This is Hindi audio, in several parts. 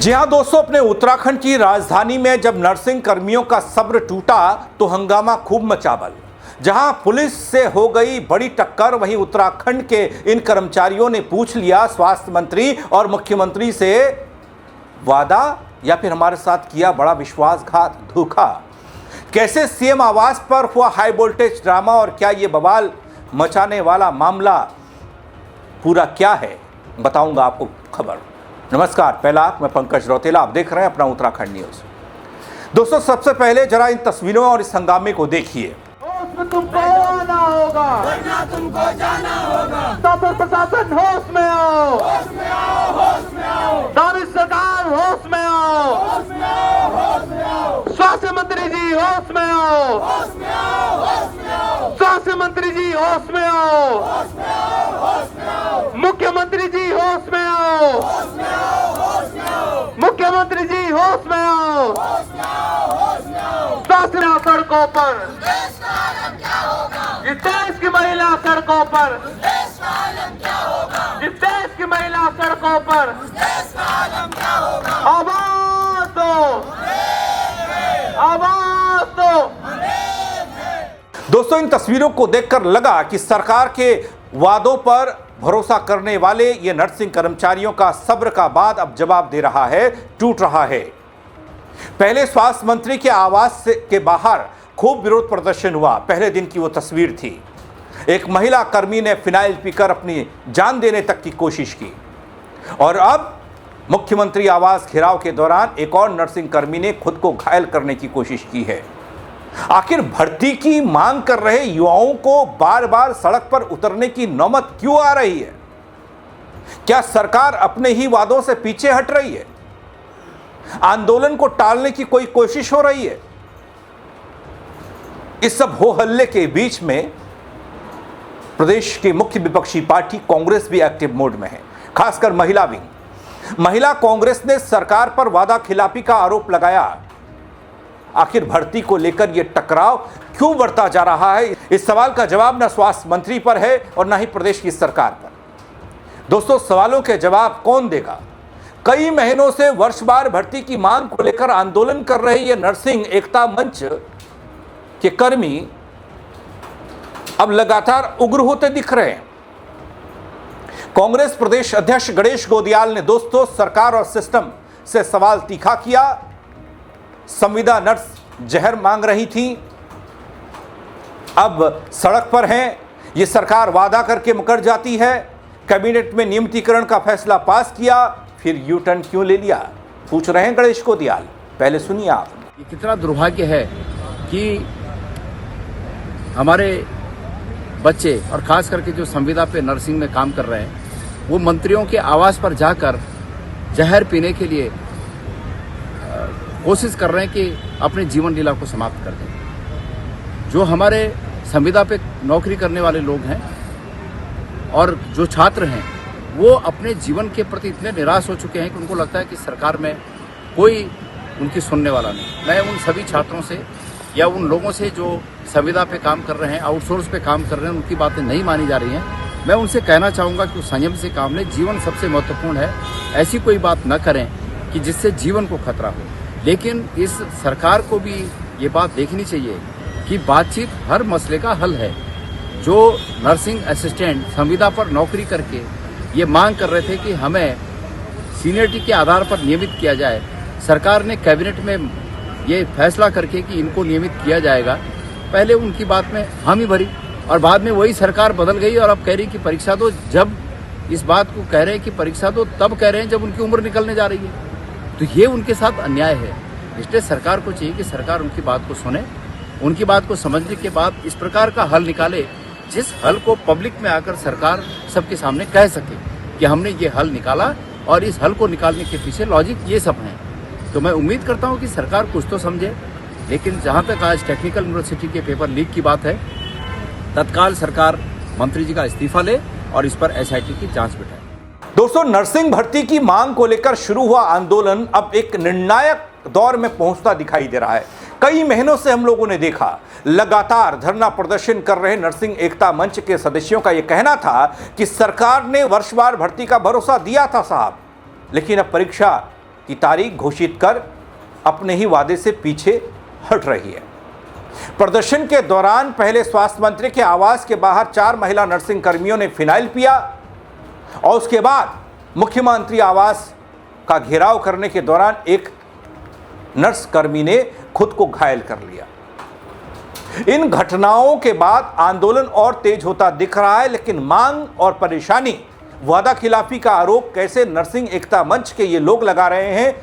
जी हाँ दोस्तों, अपने उत्तराखंड की राजधानी में जब नर्सिंग कर्मियों का सब्र टूटा तो हंगामा खूब मचा बल। जहां पुलिस से हो गई बड़ी टक्कर, वहीं उत्तराखंड के इन कर्मचारियों ने पूछ लिया स्वास्थ्य मंत्री और मुख्यमंत्री से वादा या फिर हमारे साथ किया बड़ा विश्वासघात, धोखा। कैसे सीएम आवास पर हुआ हाई वोल्टेज ड्रामा और क्या ये बवाल मचाने वाला मामला पूरा क्या है, बताऊंगा आपको खबर। नमस्कार, पहला मैं पंकज रौतेला, आप देख रहे हैं अपना उत्तराखंड न्यूज। दोस्तों, सबसे पहले जरा इन तस्वीरों और इस हंगामे को देखिए। तुमको आना होगा, वरना तुमको जाना होगा। शासन प्रशासन होश में आओ, होश में आओ, होश में आओ। दानिश सरकार होश में आओ, होश में आओ, होश में आओ। स्वास्थ्य मंत्री जी होश में आओ, होश में आओ, होश में आओ। स्वास्थ्य मंत्री जी होश में आओ, होश में आओ, होश में आओ। मुख्यमंत्री जी होश में आओ, होश में आओ, होश में आओ। मुख्यमंत्री जी होश में आओ, होश में आओ, होश में आओ। स्वास्थ्य सड़कों पर इस देश की महिला सड़कों पर, देश का आलम क्या होगा? इस देश की महिला सड़कों पर, देश का आलम क्या होगा? आवाज दो, आवाज दो। दोस्तों, इन तस्वीरों को देखकर लगा कि सरकार के वादों पर भरोसा करने वाले ये नर्सिंग कर्मचारियों का सब्र का बांध अब जवाब दे रहा है, टूट रहा है। पहले स्वास्थ्य मंत्री के आवास के बाहर खूब विरोध प्रदर्शन हुआ। पहले दिन की वो तस्वीर थी। एक महिला कर्मी ने फिनाइल पीकर अपनी जान देने तक की कोशिश की। और अब मुख्यमंत्री आवास घेराव के दौरान एक और नर्सिंग कर्मी ने खुद को घायल करने की कोशिश की है। आखिर भर्ती की मांग कर रहे युवाओं को बार बार सड़क पर उतरने की नौबत क्यों आ रही है? क्या सरकार अपने ही वादों से पीछे हट रही है? आंदोलन को टालने की कोई कोशिश हो रही है? इस सब हो हल्ले के बीच में प्रदेश की मुख्य विपक्षी पार्टी कांग्रेस भी एक्टिव मोड में है, खासकर महिला विंग। महिला कांग्रेस ने सरकार पर वादा खिलाफी का आरोप लगाया। आखिर भर्ती को लेकर यह टकराव क्यों बढ़ता जा रहा है? इस सवाल का जवाब न स्वास्थ्य मंत्री पर है और न ही प्रदेश की सरकार पर। दोस्तों, सवालों के जवाब कौन देगा? कई महीनों से वर्षवार भर्ती की मांग को लेकर आंदोलन कर रहे ये नर्सिंग एकता मंच के कर्मी अब लगातार उग्र होते दिख रहे हैं। कांग्रेस प्रदेश अध्यक्ष गणेश गोदियाल ने दोस्तों सरकार और सिस्टम से सवाल तीखा किया। संविदा नर्स जहर मांग रही थी, अब सड़क पर हैं। ये सरकार वादा करके मुकर जाती है। कैबिनेट में नियमितीकरण का फैसला पास किया, फिर यू टर्न क्यों ले लिया? पूछ रहे हैं गणेश गोदियाल। पहले सुनिए आप। ये कितना दुर्भाग्य है कि हमारे बच्चे और खास करके जो संविदा पे नर्सिंग में काम कर रहे हैं, वो मंत्रियों के आवास पर जाकर जहर पीने के लिए कोशिश कर रहे हैं कि अपने जीवन लीला को समाप्त कर दें। जो हमारे संविदा पे नौकरी करने वाले लोग हैं और जो छात्र हैं, वो अपने जीवन के प्रति इतने निराश हो चुके हैं कि उनको लगता है कि सरकार में कोई उनकी सुनने वाला नहीं। मैं उन सभी छात्रों से या उन लोगों से जो संविदा पे काम कर रहे हैं, आउटसोर्स पे काम कर रहे हैं, उनकी बातें नहीं मानी जा रही हैं। मैं उनसे कहना चाहूँगा कि संयम से काम लें। जीवन सबसे महत्वपूर्ण है। ऐसी कोई बात न करें कि जिससे जीवन को खतरा हो। लेकिन इस सरकार को भी ये बात देखनी चाहिए कि बातचीत हर मसले का हल है। जो नर्सिंग असिस्टेंट संविदा पर नौकरी करके ये मांग कर रहे थे कि हमें सीनियरिटी के आधार पर नियमित किया जाए, सरकार ने कैबिनेट में ये फैसला करके कि इनको नियमित किया जाएगा। पहले उनकी बात में हामी भरी और बाद में वही सरकार बदल गई और अब कह रही कि परीक्षा दो। जब इस बात को कह रहे हैं कि परीक्षा दो, तब कह रहे हैं जब उनकी उम्र निकलने जा रही है। तो ये उनके साथ अन्याय है। इसलिए सरकार को चाहिए कि सरकार उनकी बात को सुने, उनकी बात को समझने के बाद इस प्रकार का हल निकाले, जिस हल को पब्लिक में आकर सरकार सबके सामने कह सके कि हमने ये हल निकाला और इस हल को निकालने के पीछे लॉजिक ये सब हैं। तो मैं उम्मीद करता हूँ कि सरकार कुछ तो समझे। लेकिन जहाँ तक आज टेक्निकल यूनिवर्सिटी के पेपर लीक की बात है, तत्काल सरकार मंत्री जी का इस्तीफा ले और इस पर एसआईटी की जांच बिठाए। दोस्तों, नर्सिंग भर्ती की मांग को लेकर शुरू हुआ आंदोलन अब एक निर्णायक दौर में पहुंचता दिखाई दे रहा है। कई महीनों से हम लोगों ने देखा लगातार धरना प्रदर्शन कर रहे नर्सिंग एकता मंच के सदस्यों का यह कहना था कि सरकार ने वर्षवार भर्ती का भरोसा दिया था साहब, लेकिन अब परीक्षा की तारीख घोषित कर अपने ही वादे से पीछे हट रही है। प्रदर्शन के दौरान पहले स्वास्थ्य मंत्री के आवास के बाहर 4 महिला नर्सिंग कर्मियों ने फिनाइल पिया और उसके बाद मुख्यमंत्री आवास का घेराव करने के दौरान एक नर्स कर्मी ने खुद को घायल कर लिया। इन घटनाओं के बाद आंदोलन और तेज होता दिख रहा है, लेकिन मांग और परेशानी, वादा खिलाफी का आरोप कैसे नर्सिंग एकता मंच के ये लोग लगा रहे हैं,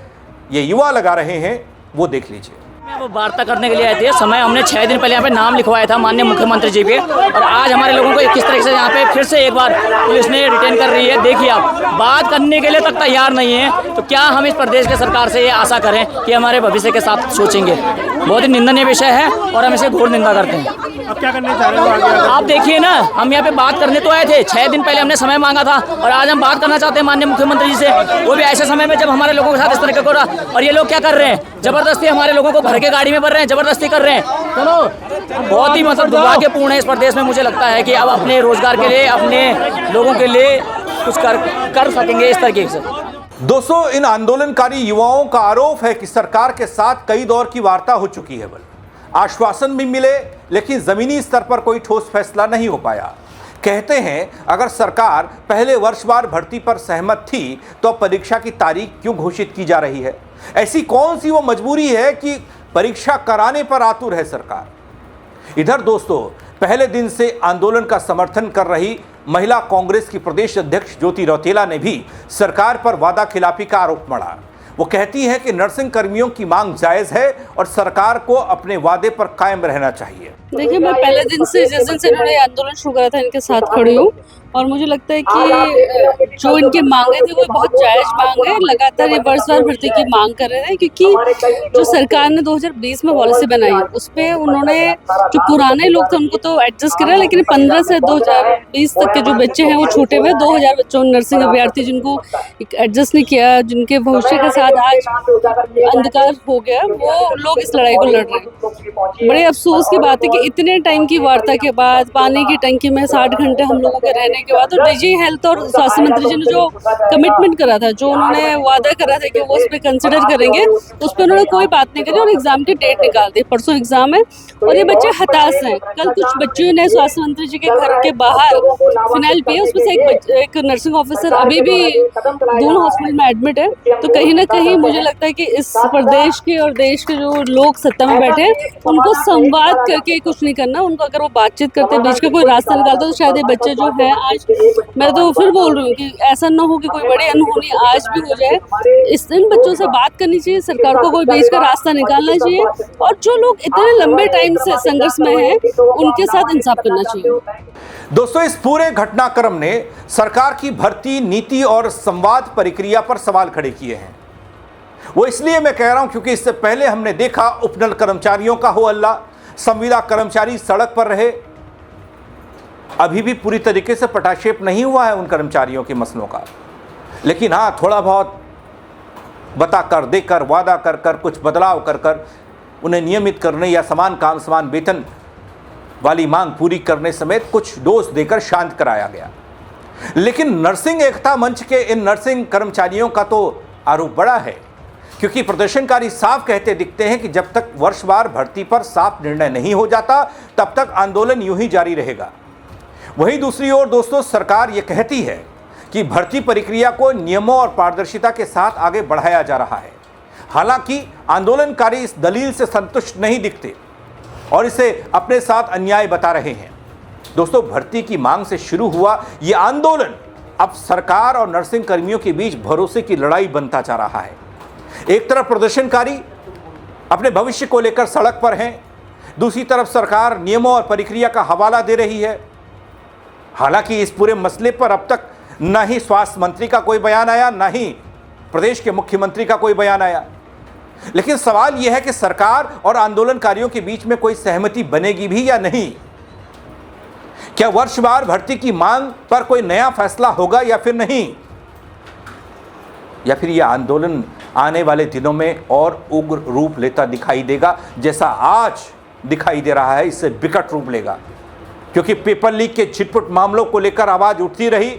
ये युवा लगा रहे हैं, वो देख लीजिए। वो वार्ता करने के लिए आए थे। समय हमने 6 दिन पहले यहाँ पे नाम लिखवाया था माननीय मुख्यमंत्री जी पे, और आज हमारे लोगों को किस तरह से यहाँ पे फिर से एक बार पुलिस ने रिटेन कर रही है। देखिए, आप बात करने के लिए तक तैयार नहीं है, तो क्या हम इस प्रदेश के सरकार से ये आशा करें कि हमारे भविष्य के साथ सोचेंगे। बहुत ही निंदनीय विषय है और हम इसे घोर निंदा करते हैं। अब क्या करने चाह रहे हो आगे? आप देखिए ना, हम यहाँ पे बात करने तो आए थे, 6 दिन पहले हमने समय मांगा था, और आज हम बात करना चाहते हैं माननीय मुख्यमंत्री जी से, वो भी ऐसे समय में जब हमारे लोगों के साथ इस तरह का। और ये लोग क्या कर रहे हैं, जबरदस्ती हमारे लोगों को भर के गाड़ी में भर रहे हैं, जबरदस्ती कर रहे हैं। चलो, बहुत ही मतलब दुर्भाग्यपूर्ण है इस प्रदेश में। मुझे लगता है कि अब अपने रोजगार के लिए, अपने लोगों के लिए कुछ कर सकेंगे इस तरीके से। दोस्तों, इन आंदोलनकारी युवाओं का आरोप है कि सरकार के साथ कई दौर की वार्ता हो चुकी है, आश्वासन भी मिले, लेकिन जमीनी स्तर पर कोई ठोस फैसला नहीं हो पाया। कहते हैं, अगर सरकार पहले वर्षवार भर्ती पर सहमत थी तो अब परीक्षा की तारीख क्यों घोषित की जा रही है? ऐसी कौन सी वो मजबूरी है कि परीक्षा कराने पर आतुर है सरकार? इधर दोस्तों, पहले दिन से आंदोलन का समर्थन कर रही महिला कांग्रेस की प्रदेश अध्यक्ष ज्योति रौतेला ने भी सरकार पर वादा खिलाफी का आरोप मढ़ा। वो कहती है कि नर्सिंग कर्मियों की मांग जायज है और सरकार को अपने वादे पर कायम रहना चाहिए। देखिए, मैं पहले दिन से, जिस दिन से इन्होंने आंदोलन शुरू करा था, इनके साथ खड़ी हूँ, और मुझे लगता है कि जो इनकी मांगे थी वो बहुत जायज मांग है। लगातार ये वर्षवार भर्ती की मांग कर रहे हैं, क्योंकि जो सरकार ने 2020 में पॉलिसी बनाई, उस पर उन्होंने जो पुराने लोग थे उनको तो एडजस्ट किया, लेकिन 15 से 2020 तक के जो बच्चे हैं वो छूटे हुए 2000 बच्चों, नर्सिंग अभ्यर्थी जिनको एडजस्ट नहीं किया, जिनके भविष्य के साथ आज अंधकार हो गया, वो लोग इस लड़ाई को लड़ रहे हैं। बड़े अफसोस की बात है कि इतने टाइम की वार्ता के बाद, पानी की टंकी में 60 घंटे हम लोगों के रहने के बाद, और निजी हेल्थ और स्वास्थ्य मंत्री जी ने जो कमिटमेंट करा था, जो उन्होंने वादा करा था कि वो उस पर कंसिडर करेंगे, उस पर उन्होंने कोई बात नहीं करी और एग्जाम की डेट निकाल दी। परसों एग्जाम है और ये बच्चे हताश हैं। कल कुछ बच्चों ने स्वास्थ्य मंत्री जी के घर के बाहर फिनाइल पिए, उसमें से एक नर्सिंग ऑफिसर अभी भी दोनों हॉस्पिटल में एडमिट है। तो कहीं ना कहीं मुझे लगता है कि इस प्रदेश के और देश के जो लोग सत्ता में बैठे हैं, उनको संवाद करके कुछ नहीं करना। उनको अगर वो बातचीत करते बीच का कोई रास्ता निकालते तो शायद ये बच्चे जो है, आज मैं तो फिर बोल रही हूँ कि ऐसा ना हो कि कोई बड़ी अनहोनी आज भी हो जाए। इन बच्चों से बात करनी चाहिए, सरकार को कोई बीच का रास्ता निकालना चाहिए, और जो लोग इतने लंबे टाइम से संघर्ष में हैं उनके साथ इंसाफ करना चाहिए। दोस्तों, इस पूरे घटनाक्रम ने सरकार की भर्ती नीति और संवाद प्रक्रिया पर सवाल खड़े किए हैं। वो इसलिए मैं कह रहा हूं क्योंकि इससे पहले हमने देखा उपनल कर्मचारियों का हो अल्लाह, संविदा कर्मचारी सड़क पर रहे। अभी भी पूरी तरीके से पटाक्षेप नहीं हुआ है उन कर्मचारियों के मसलों का, लेकिन हाँ, थोड़ा बहुत बताकर, देकर, वादा कर कर, कुछ बदलाव कर कर उन्हें नियमित करने या समान काम समान वेतन वाली मांग पूरी करने समेत कुछ डोज देकर शांत कराया गया। लेकिन नर्सिंग एकता मंच के इन नर्सिंग कर्मचारियों का तो आरोप बड़ा है, क्योंकि प्रदर्शनकारी साफ कहते दिखते हैं कि जब तक वर्षवार भर्ती पर साफ निर्णय नहीं हो जाता तब तक आंदोलन यूं ही जारी रहेगा। वहीं दूसरी ओर दोस्तों, सरकार ये कहती है कि भर्ती प्रक्रिया को नियमों और पारदर्शिता के साथ आगे बढ़ाया जा रहा है। हालांकि आंदोलनकारी इस दलील से संतुष्ट नहीं दिखते और इसे अपने साथ अन्याय बता रहे हैं। दोस्तों, भर्ती की मांग से शुरू हुआ ये आंदोलन अब सरकार और नर्सिंग कर्मियों के बीच भरोसे की लड़ाई बनता जा रहा है। एक तरफ प्रदर्शनकारी अपने भविष्य को लेकर सड़क पर हैं, दूसरी तरफ सरकार नियमों और प्रक्रिया का हवाला दे रही है। हालांकि इस पूरे मसले पर अब तक न ही स्वास्थ्य मंत्री का कोई बयान आया, न ही प्रदेश के मुख्यमंत्री का कोई बयान आया। लेकिन सवाल यह है कि सरकार और आंदोलनकारियों के बीच में कोई सहमति बनेगी भी या नहीं? क्या वर्षवार भर्ती की मांग पर कोई नया फैसला होगा या फिर नहीं? या फिर यह आंदोलन आने वाले दिनों में और उग्र रूप लेता दिखाई देगा, जैसा आज दिखाई दे रहा है इससे विकट रूप लेगा? क्योंकि पेपर लीक के छिटपुट मामलों को लेकर आवाज उठती रही,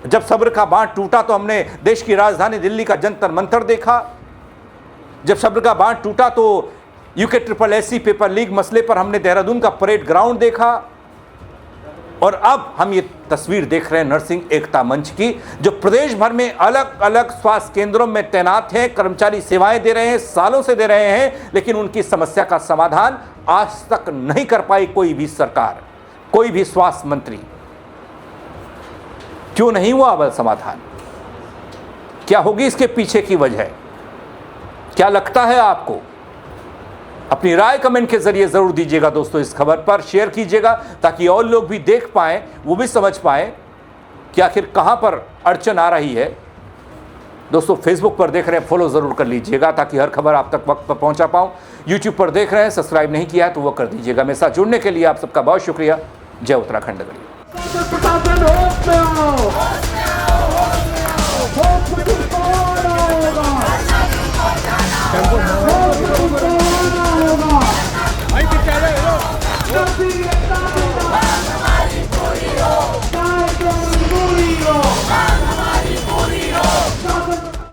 जब सब्र का बांध टूटा तो हमने देश की राजधानी दिल्ली का जंतर मंतर देखा। जब सब्र का बांध टूटा तो UKSSC पेपर लीक मसले पर हमने देहरादून का परेड ग्राउंड देखा। और अब हम ये तस्वीर देख रहे हैं नर्सिंग एकता मंच की, जो प्रदेश भर में अलग अलग स्वास्थ्य केंद्रों में तैनात हैं, कर्मचारी सेवाएं दे रहे हैं, सालों से दे रहे हैं, लेकिन उनकी समस्या का समाधान आज तक नहीं कर पाई कोई भी सरकार, कोई भी स्वास्थ्य मंत्री। क्यों नहीं हुआ अब समाधान? क्या होगी इसके पीछे की वजह? क्या लगता है आपको? अपनी राय कमेंट के जरिए जरूर दीजिएगा दोस्तों। इस खबर पर शेयर कीजिएगा ताकि और लोग भी देख पाएं, वो भी समझ पाएं कि आखिर कहां पर अड़चन आ रही है। दोस्तों फेसबुक पर देख रहे हैं, फॉलो जरूर कर लीजिएगा ताकि हर खबर आप तक वक्त पर पहुंचा पाऊं। यूट्यूब पर देख रहे हैं, सब्सक्राइब नहीं किया है तो वो कर दीजिएगा। मेरे साथ जुड़ने के लिए आप सबका बहुत शुक्रिया। जय उत्तराखंड नगरी। प्रशासन होश में आओ, होश में तुमको आना होगा, होश में तुमको आना होगा।